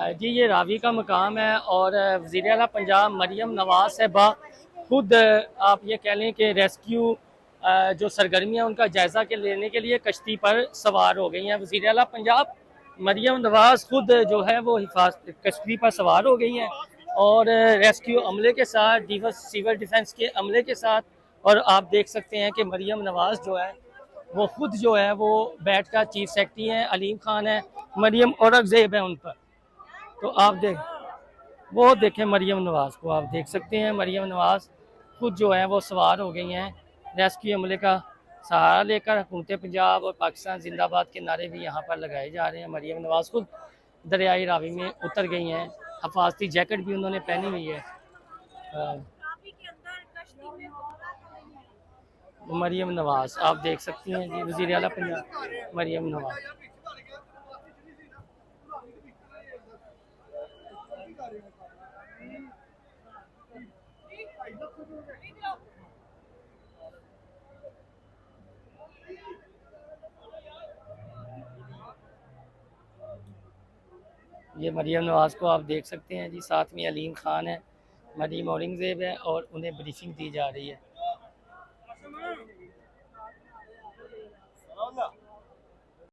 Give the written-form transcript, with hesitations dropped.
जी ये रावी का मकाम है और वज़ीर आला पंजाब मरीम नवाज़ साहिबा खुद आप ये कह लें कि रेस्क्यू जो सरगर्मियाँ उनका जायज़ा के लेने के लिए कश्ती पर सवार हो गई हैं। वज़ीर आला पंजाब मरीम नवाज़ खुद जो है वो कश्ती पर सवार हो गई हैं और रेस्क्यू अमले के साथ सिविल डिफेंस के अमले के साथ। और आप देख सकते हैं कि मरीम नवाज़ जो है वो खुद जो है वो बैठ कर चीफ सेक्रेटरी हैं, अलीम खान है, मरीम औरंगज़ेब है उन पर। तो आप वो देखें मरीम नवाज़ को, आप देख सकते हैं मरीम नवाज़ खुद जो है वो सवार हो गई हैं। रेस्क्यू अमले का सहारा लेकर हुकूमत पंजाब और पाकिस्तान जिंदाबाद के नारे भी यहाँ पर लगाए जा रहे हैं। मरीम नवाज़ खुद दरियाई रावी में उतर गई हैं, हिफाजती जैकेट भी उन्होंने पहनी हुई है। मरीम नवाज़ आप देख सकती हैं जी, वज़ीर आला पंजाब मरीम नवाज़। ये मरीम नवाज़ को आप देख सकते हैं जी, साथ में अलीम खान है, मरीम औरंगज़ेब है और उन्हें ब्रीफिंग दी जा रही है।